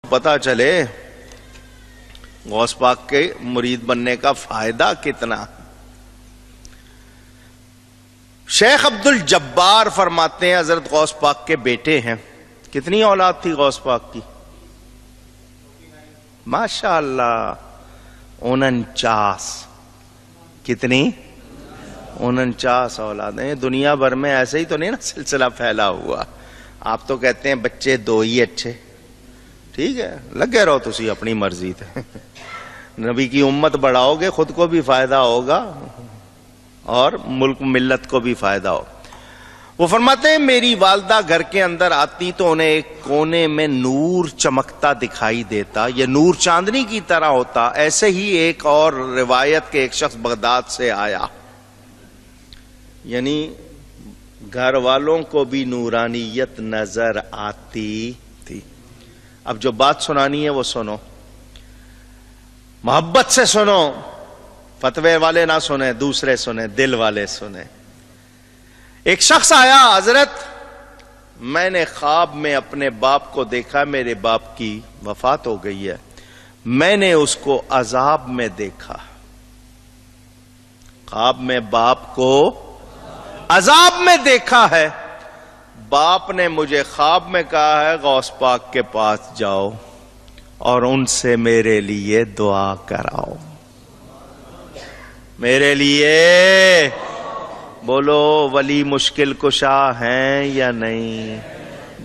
پتا چلے غوث پاک کے مرید بننے کا فائدہ کتنا۔ شیخ عبد الجبار فرماتے ہیں حضرت غوث پاک کے بیٹے ہیں۔ کتنی اولاد تھی غوث پاک کی؟ ماشاءاللہ 49۔ کتنی؟ 49 اولادیں۔ دنیا بھر میں ایسے ہی تو نہیں نا سلسلہ پھیلا ہوا۔ آپ تو کہتے ہیں بچے 2 ہی اچھے، ٹھیک ہے، لگے رہو تسی اپنی مرضی تھے، نبی کی امت بڑھاؤ گے خود کو بھی فائدہ ہوگا اور ملک ملت کو بھی فائدہ ہو۔ وہ فرماتے ہیں میری والدہ گھر کے اندر آتی تو انہیں ایک کونے میں نور چمکتا دکھائی دیتا، یہ نور چاندنی کی طرح ہوتا۔ ایسے ہی ایک اور روایت کے ایک شخص بغداد سے آیا، یعنی گھر والوں کو بھی نورانیت نظر آتی تھی۔ اب جو بات سنانی ہے وہ سنو، محبت سے سنو، فتوے والے نہ سنیں، دوسرے سنیں، دل والے سنیں۔ ایک شخص آیا، حضرت میں نے خواب میں اپنے باپ کو دیکھا، میرے باپ کی وفات ہو گئی ہے، میں نے اس کو عذاب میں دیکھا۔ خواب میں باپ کو عذاب میں دیکھا ہے، باپ نے مجھے خواب میں کہا ہے غوث پاک کے پاس جاؤ اور ان سے میرے لیے دعا کراؤ۔ میرے لیے بولو، ولی مشکل کشا ہیں یا نہیں؟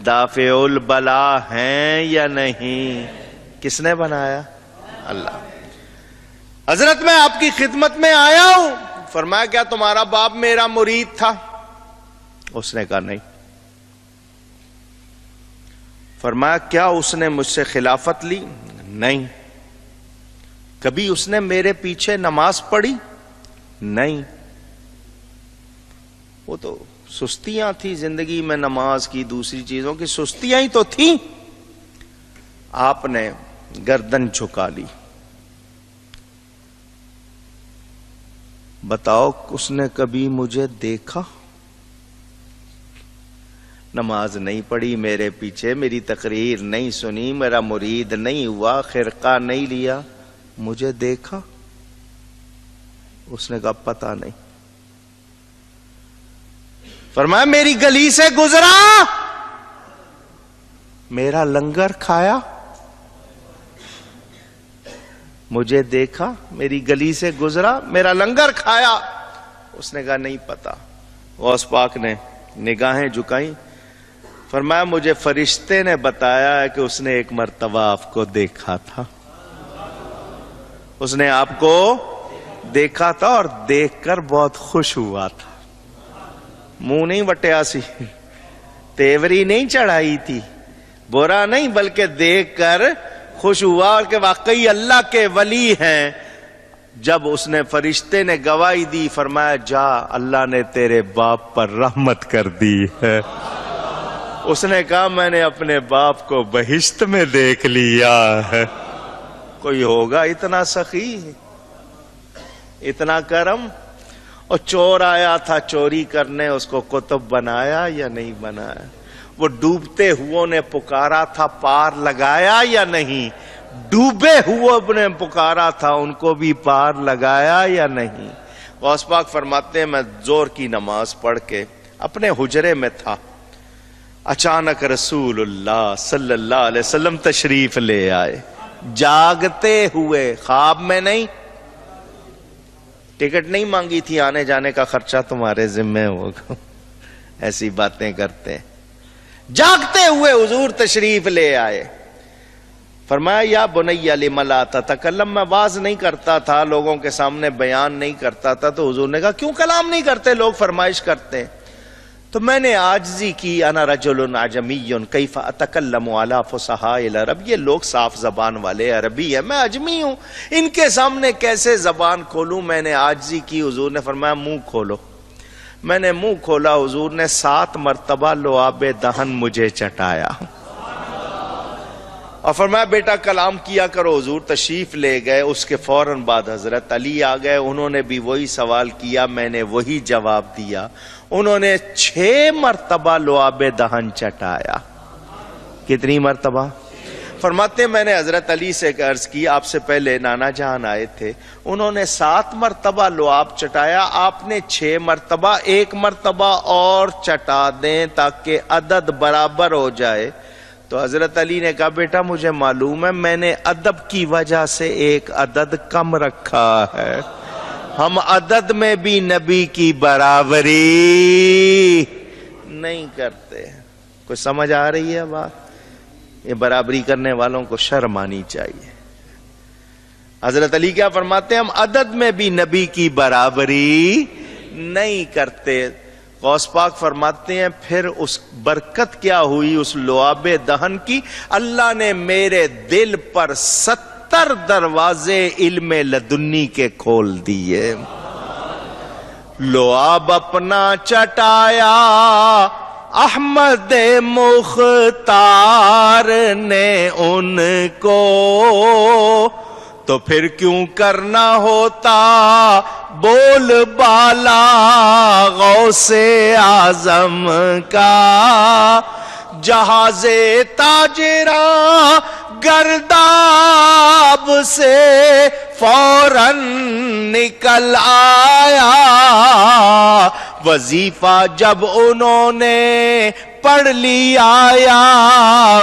دافع البلا ہیں یا نہیں؟ کس نے بنایا؟ اللہ۔ حضرت میں آپ کی خدمت میں آیا ہوں۔ فرمایا کیا تمہارا باپ میرا مرید تھا؟ اس نے کہا نہیں۔ فرمایا کیا اس نے مجھ سے خلافت لی؟ نہیں۔ کبھی اس نے میرے پیچھے نماز پڑھی؟ نہیں۔ وہ تو سستیاں تھی زندگی میں، نماز کی دوسری چیزوں کی سستیاں ہی تو تھیں۔ آپ نے گردن جھکا لی۔ بتاؤ اس نے کبھی مجھے دیکھا؟ نماز نہیں پڑھی میرے پیچھے، میری تقریر نہیں سنی، میرا مرید نہیں ہوا، خرقہ نہیں لیا، مجھے دیکھا؟ اس نے کہا پتہ نہیں۔ فرمایا میری گلی سے گزرا، میرا لنگر کھایا، مجھے دیکھا، میری گلی سے گزرا، میرا لنگر کھایا؟ اس نے کہا نہیں پتا۔ غوث پاک نے نگاہیں جھکائیں، فرمایا مجھے فرشتے نے بتایا ہے کہ اس نے ایک مرتبہ آپ کو دیکھا تھا، اس نے آپ کو دیکھا تھا اور دیکھ کر بہت خوش ہوا تھا۔ منہ نہیں وٹیا سی، تیوری نہیں چڑھائی تھی، برا نہیں، بلکہ دیکھ کر خوش ہوا اور کہ واقعی اللہ کے ولی ہیں۔ جب اس نے فرشتے نے گواہی دی، فرمایا جا اللہ نے تیرے باپ پر رحمت کر دی ہے۔ اس نے کہا میں نے اپنے باپ کو بہشت میں دیکھ لیا ہے۔ کوئی ہوگا اتنا سخی، اتنا کرم؟ اور چور آیا تھا چوری کرنے، اس کو قطب بنایا یا نہیں بنایا؟ وہ ڈوبتے ہوئے نے پکارا تھا، پار لگایا یا نہیں؟ ڈوبے ہوئے نے پکارا تھا، ان کو بھی پار لگایا یا نہیں؟ غوث پاک فرماتے ہیں میں زور کی نماز پڑھ کے اپنے حجرے میں تھا، اچانک رسول اللہ صلی اللہ علیہ وسلم تشریف لے آئے، جاگتے ہوئے، خواب میں نہیں۔ ٹکٹ نہیں مانگی تھی، آنے جانے کا خرچہ تمہارے ذمہ ہوگا، ایسی باتیں کرتے ہیں۔ جاگتے ہوئے حضور تشریف لے آئے، فرمایا یا بنی لم لا تتکلم، میں واز نہیں کرتا تھا، لوگوں کے سامنے بیان نہیں کرتا تھا۔ تو حضور نے کہا کیوں کلام نہیں کرتے؟ لوگ فرمائش کرتے ہیں۔ تو میں نے عاجزی کی، انا رجل عجمی کیف اتکلم علی فصحاء العرب، یہ لوگ صاف زبان والے عربی ہیں، میں اجمی ہوں، ان کے سامنے کیسے زبان کھولوں؟ میں نے عاجزی کی۔ حضور نے فرمایا منہ کھولو۔ میں نے منہ کھولا، حضور نے 7 مرتبہ لعاب دہن مجھے چٹایا اور فرمایا بیٹا کلام کیا کرو۔ حضور تشریف لے گئے، اس کے فوراً بعد حضرت علی آ گئے، انہوں نے بھی وہی سوال کیا، میں نے وہی جواب دیا۔ انہوں نے 6 مرتبہ لعاب دہن چٹایا۔ کتنی مرتبہ؟ فرماتے ہیں میں نے حضرت علی سے عرض کی، آپ سے پہلے نانا جان آئے تھے، انہوں نے 7 مرتبہ لعاب چٹایا، آپ نے 6 مرتبہ، 1 مرتبہ اور چٹا دیں تاکہ عدد برابر ہو جائے۔ تو حضرت علی نے کہا بیٹا مجھے معلوم ہے، میں نے ادب کی وجہ سے ایک عدد کم رکھا ہے، ہم عدد میں بھی نبی کی برابری نہیں کرتے۔ کوئی سمجھ آ رہی ہے بات؟ یہ برابری کرنے والوں کو شرم آنی چاہیے۔ حضرت علی کیا فرماتے ہیں؟ ہم عدد میں بھی نبی کی برابری نہیں کرتے۔ غوث پاک فرماتے ہیں پھر اس برکت کیا ہوئی اس لعاب دہن کی؟ اللہ نے میرے دل پر 70 دروازے علم لدنی کے کھول دیے۔ لعاب اپنا چٹایا احمد مختار نے ان کو، تو پھر کیوں کرنا ہوتا بول بالا غوث اعظم کا؟ جہاز تاجراں گرداب سے فوراً نکل آیا، وظیفہ جب انہوں نے پڑھ لیا یا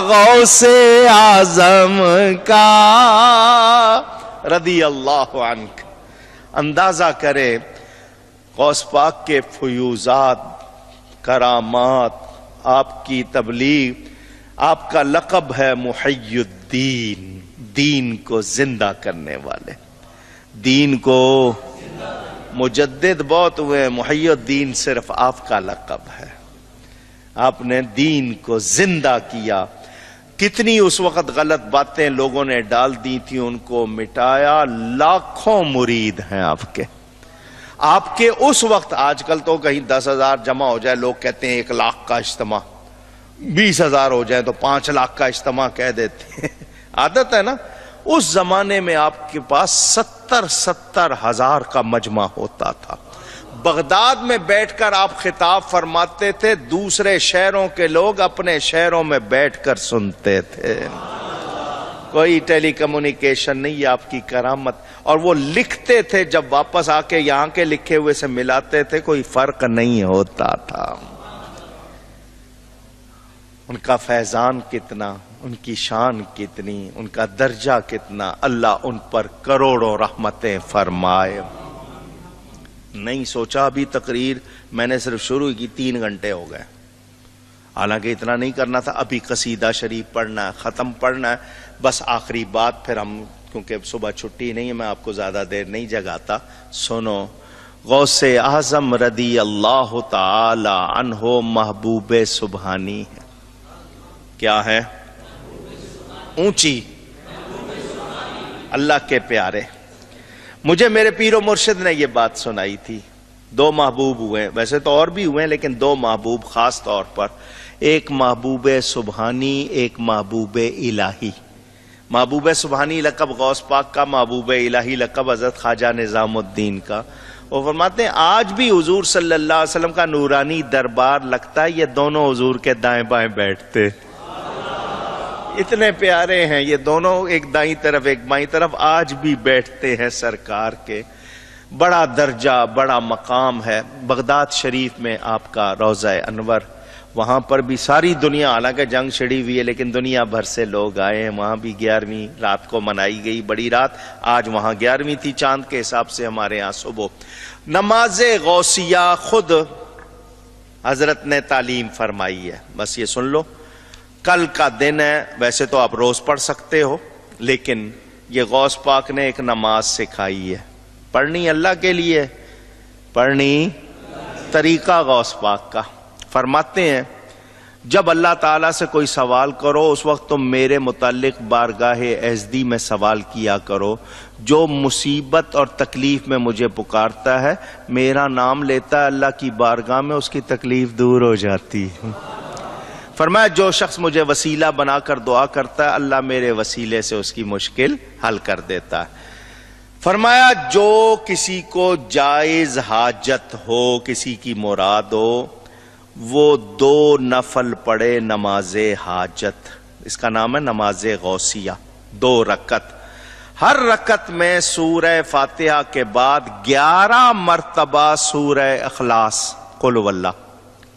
غوث اعظم کا رضی اللہ عنہ۔ اندازہ کرے غوث پاک کے فیوزات، کرامات، آپ کی تبلیغ، آپ کا لقب ہے محی الدین، دین کو زندہ کرنے والے، دین کو مجدد بہت ہوئے، محی الدین صرف آپ کا لقب ہے۔ آپ نے دین کو زندہ کیا۔ کتنی اس وقت غلط باتیں لوگوں نے ڈال دی تھی، ان کو مٹایا۔ لاکھوں مرید ہیں آپ کے۔ آپ کے اس وقت، آج کل تو کہیں 10,000 جمع ہو جائے لوگ کہتے ہیں 1 لاکھ کا اجتماع، 20,000 ہو جائے تو 5 لاکھ کا اجتماع کہہ دیتے ہیں، عادت ہے نا۔ اس زمانے میں آپ کے پاس 70 ہزار کا مجمع ہوتا تھا۔ بغداد میں بیٹھ کر آپ خطاب فرماتے تھے، دوسرے شہروں کے لوگ اپنے شہروں میں بیٹھ کر سنتے تھے۔ کوئی ٹیلی کمیونیکیشن نہیں، یہ آپ کی کرامت۔ اور وہ لکھتے تھے، جب واپس آ کے یہاں کے لکھے ہوئے سے ملاتے تھے، کوئی فرق نہیں ہوتا تھا۔ ان کا فیضان کتنا، ان کی شان کتنی، ان کا درجہ کتنا، اللہ ان پر کروڑوں رحمتیں فرمائے۔ نہیں سوچا ابھی تقریر میں نے صرف شروع کی، 3 گھنٹے ہو گئے، حالانکہ اتنا نہیں کرنا تھا۔ ابھی قصیدہ شریف پڑھنا ہے، ختم پڑھنا ہے، بس آخری بات، پھر ہم کیونکہ صبح چھٹی نہیں ہے میں آپ کو زیادہ دیر نہیں جگاتا۔ سنو، غوث اعظم رضی اللہ تعالی عنہ محبوب سبحانی ہے۔ کیا ہے؟ اونچی، اللہ کے پیارے۔ مجھے میرے پیر و مرشد نے یہ بات سنائی تھی۔ 2 محبوب ہوئے، ویسے تو اور بھی ہوئے ہیں لیکن 2 محبوب خاص طور پر، ایک محبوب سبحانی، ایک محبوب الہی۔ محبوب سبحانی لقب غوث پاک کا، محبوب الہی لقب حضرت خواجہ نظام الدین کا۔ وہ فرماتے ہیں آج بھی حضور صلی اللہ علیہ وسلم کا نورانی دربار لگتا ہے، یہ دونوں حضور کے دائیں بائیں بیٹھتے، اتنے پیارے ہیں یہ دونوں، ایک دائیں طرف ایک بائیں طرف، آج بھی بیٹھتے ہیں سرکار کے۔ بڑا درجہ، بڑا مقام ہے۔ بغداد شریف میں آپ کا روضہ انور، وہاں پر بھی ساری دنیا، حالانکہ جنگ چھڑی ہوئی ہے لیکن دنیا بھر سے لوگ آئے ہیں۔ وہاں بھی 11ویں رات کو منائی گئی، بڑی رات، آج وہاں 11ویں تھی چاند کے حساب سے، ہمارے ہاں صبح۔ نماز غوثیہ خود حضرت نے تعلیم فرمائی ہے، بس یہ سن لو، کل کا دن ہے، ویسے تو آپ روز پڑھ سکتے ہو لیکن یہ غوث پاک نے ایک نماز سکھائی ہے، پڑھنی اللہ کے لیے، پڑھنی طریقہ غوث پاک کا۔ فرماتے ہیں جب اللہ تعالیٰ سے کوئی سوال کرو اس وقت تم میرے متعلق بارگاہ ایزدی میں سوال کیا کرو، جو مصیبت اور تکلیف میں مجھے پکارتا ہے میرا نام لیتا ہے اللہ کی بارگاہ میں، اس کی تکلیف دور ہو جاتی ہے۔ فرمایا جو شخص مجھے وسیلہ بنا کر دعا کرتا ہے اللہ میرے وسیلے سے اس کی مشکل حل کر دیتا ہے۔ فرمایا جو کسی کو جائز حاجت ہو، کسی کی مراد ہو، وہ 2 نفل پڑھے نماز حاجت۔ اس کا نام ہے نماز غوثیہ. 2 رکعت، ہر رکعت میں سورہ فاتحہ کے بعد 11 مرتبہ سورہ اخلاص قل هو اللہ.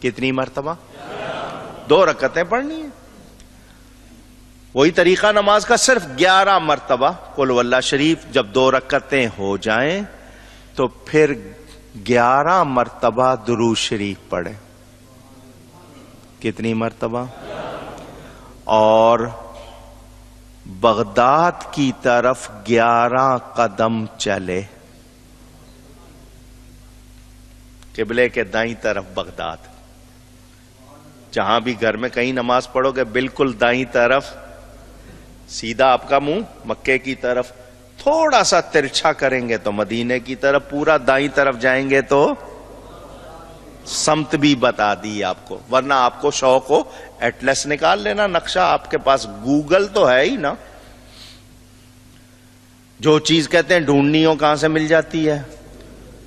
کتنی مرتبہ؟ 2 رکعتیں پڑھنی ہیں. وہی طریقہ نماز کا، صرف 11 مرتبہ قل هو اللہ شریف. جب 2 رکعتیں ہو جائیں تو پھر 11 مرتبہ درود شریف پڑھیں. کتنی مرتبہ؟ اور بغداد کی طرف 11 قدم چلے. قبلے کے دائیں طرف بغداد. جہاں بھی گھر میں کہیں نماز پڑھو گے بالکل دائیں طرف، سیدھا آپ کا منہ مکے کی طرف، تھوڑا سا ترچھا کریں گے تو مدینے کی طرف، پورا دائیں طرف جائیں گے تو سمت بھی بتا دی آپ کو. ورنہ آپ کو شوق ہو ایٹلس نکال لینا، نقشہ آپ کے پاس، گوگل تو ہے ہی نا. جو چیز کہتے ہیں ڈھونڈنی ہو کہاں سے مل جاتی ہے.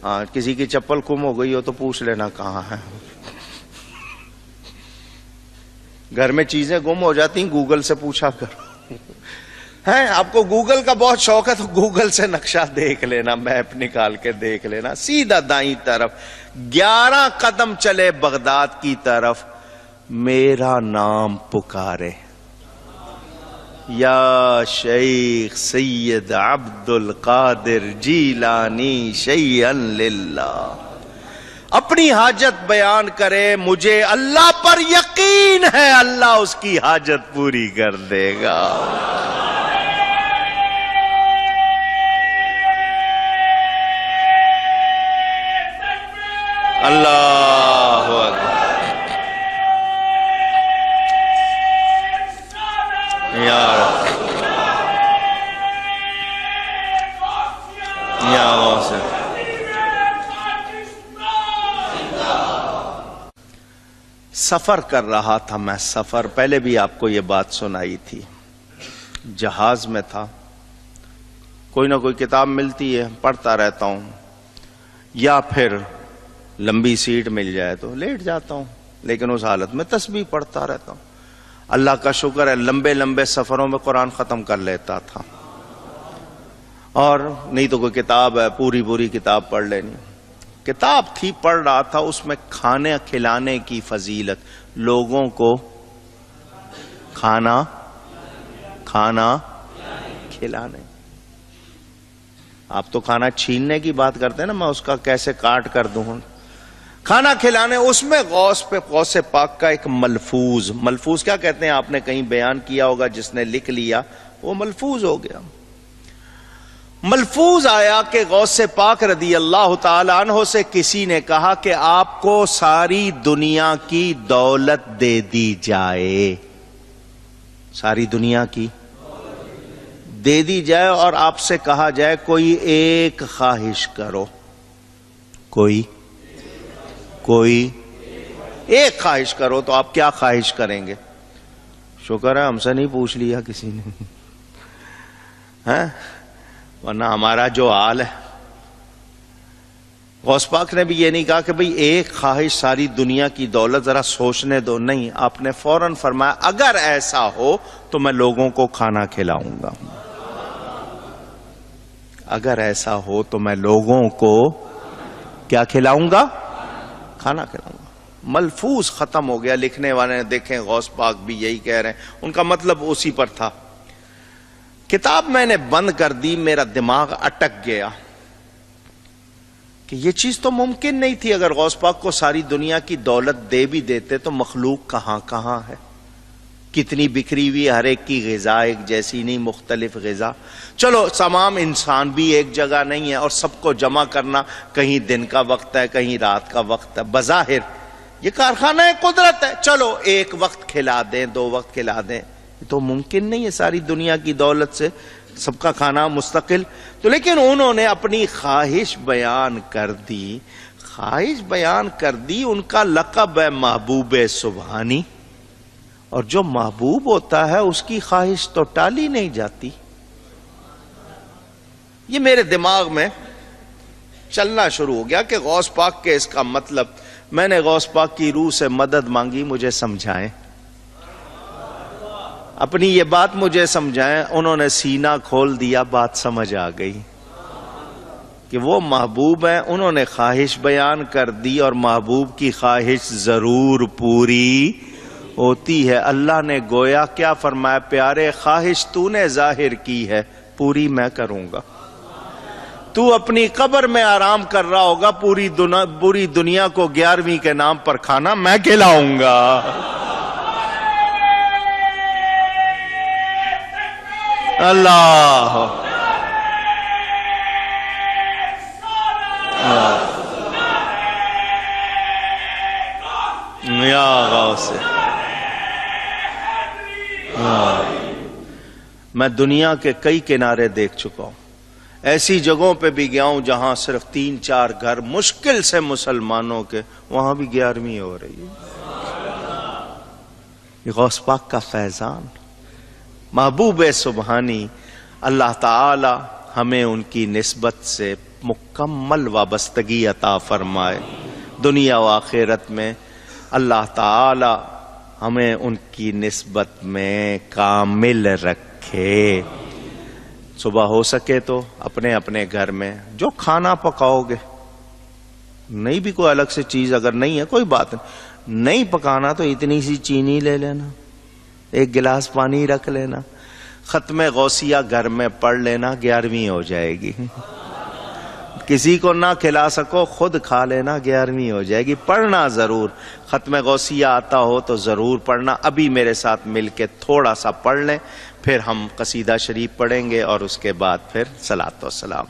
ہاں، کسی کی چپل گم ہو گئی ہو تو پوچھ لینا کہاں ہے. گھر میں چیزیں گم ہو جاتی ہیں، گوگل سے پوچھا کرو. ہے آپ کو گوگل کا بہت شوق ہے تو گوگل سے نقشہ دیکھ لینا، میپ نکال کے دیکھ لینا. سیدھا دائیں طرف 11 قدم چلے بغداد کی طرف، میرا نام پکارے، یا شیخ سید عبد القادر جیلانی شیئا للہ. اپنی حاجت بیان کرے، مجھے اللہ پر یقین ہے اللہ اس کی حاجت پوری کر دے گا. اللہ اکبر. یا سفر کر رہا تھا میں. سفر پہلے بھی آپ کو یہ بات سنائی تھی. جہاز میں تھا، کوئی نہ کوئی کتاب ملتی ہے پڑھتا رہتا ہوں، یا پھر لمبی سیٹ مل جائے تو لیٹ جاتا ہوں، لیکن اس حالت میں تسبیح پڑھتا رہتا ہوں. اللہ کا شکر ہے لمبے لمبے سفروں میں قرآن ختم کر لیتا تھا. اور نہیں تو کوئی کتاب ہے پوری کتاب پڑھ لینی. کتاب تھی پڑھ رہا تھا، اس میں کھانے کھلانے کی فضیلت، لوگوں کو کھانا کھلانے. آپ تو کھانا چھیننے کی بات کرتے ہیں نا، میں اس کا کیسے کاٹ کر دوں. کھانا کھلانے، اس میں غوث پاک کا ایک ملفوظ کیا کہتے ہیں آپ نے کہیں بیان کیا ہوگا، جس نے لکھ لیا وہ ملفوظ ہو گیا. ملفوظ آیا کہ غوث پاک رضی اللہ تعالی عنہ سے کسی نے کہا کہ آپ کو ساری دنیا کی دولت دے دی جائے، ساری دنیا کی دے دی جائے، اور آپ سے کہا جائے کوئی ایک خواہش کرو، کوئی ایک خواہش کرو، تو آپ کیا خواہش کریں گے؟ شکر ہے ہم سے نہیں پوچھ لیا کسی نے، ورنہ ہمارا جو حال ہے. غوث پاک نے بھی یہ نہیں کہا کہ بھئی ایک خواہش ساری دنیا کی دولت، ذرا سوچنے دو. نہیں، آپ نے فوراً فرمایا اگر ایسا ہو تو میں لوگوں کو کھانا کھلاؤں گا. اگر ایسا ہو تو میں لوگوں کو کیا کھلاؤں گا؟ کھانا کھلاؤں گا. ملفوظ ختم ہو گیا. لکھنے والے نے دیکھیں غوث پاک بھی یہی کہہ رہے ہیں، ان کا مطلب اسی پر تھا. کتاب میں نے بند کر دی، میرا دماغ اٹک گیا کہ یہ چیز تو ممکن نہیں تھی. اگر غوث پاک کو ساری دنیا کی دولت دے بھی دیتے تو مخلوق کہاں ہے، کتنی بکھری ہوئی، ہر ایک کی غذا ایک جیسی نہیں، مختلف غذا. چلو تمام انسان بھی ایک جگہ نہیں ہے، اور سب کو جمع کرنا، کہیں دن کا وقت ہے کہیں رات کا وقت ہے، بظاہر یہ کارخانہ قدرت ہے، چلو ایک وقت کھلا دیں 2 وقت کھلا دیں، یہ تو ممکن نہیں ہے ساری دنیا کی دولت سے سب کا کھانا مستقل. تو لیکن انہوں نے اپنی خواہش بیان کر دی. ان کا لقب ہے محبوب سبحانی، اور جو محبوب ہوتا ہے اس کی خواہش تو ٹالی نہیں جاتی. یہ میرے دماغ میں چلنا شروع ہو گیا کہ غوث پاک کے اس کا مطلب. میں نے غوث پاک کی روح سے مدد مانگی، مجھے سمجھائیں. اپنی یہ بات مجھے سمجھائیں. انہوں نے سینہ کھول دیا, بات سمجھ آ گئی کہ وہ محبوب ہیں. انہوں نے خواہش بیان کر دی اور محبوب کی خواہش ضرور پوری ہوتی ہے. اللہ نے گویا کیا فرمایا, پیارے خواہش تو نے ظاہر کی ہے, پوری میں کروں گا. تو اپنی قبر میں آرام کر رہا ہوگا, پوری دنیا کو 11ویں کے نام پر کھانا میں کھلاؤں گا. اللہ یا غوث. میں دنیا کے کئی کنارے دیکھ چکا ہوں, ایسی جگہوں پہ بھی گیا ہوں جہاں صرف 3-4 گھر مشکل سے مسلمانوں کے, وہاں بھی 11ویں ہو رہی ہے. یہ غوث پاک کا فیضان, محبوب سبحانی. اللہ تعالی ہمیں ان کی نسبت سے مکمل وابستگی عطا فرمائے دنیا و آخرت میں. اللہ تعالی ہمیں ان کی نسبت میں کامل رکھے. صبح ہو سکے تو اپنے اپنے گھر میں جو کھانا پکاؤ گے, نہیں بھی کوئی الگ سے چیز اگر نہیں ہے کوئی بات نہیں پکانا تو اتنی سی چینی لے لینا, 1 گلاس پانی رکھ لینا, ختم غوثیہ گھر میں پڑھ لینا, 11ویں ہو جائے گی. کسی کو نہ کھلا سکو خود کھا لینا, 11ویں ہو جائے گی. پڑھنا ضرور, ختم غوثیہ آتا ہو تو ضرور پڑھنا. ابھی میرے ساتھ مل کے تھوڑا سا پڑھ لیں, پھر ہم قصیدہ شریف پڑھیں گے اور اس کے بعد پھر صلاۃ و سلام.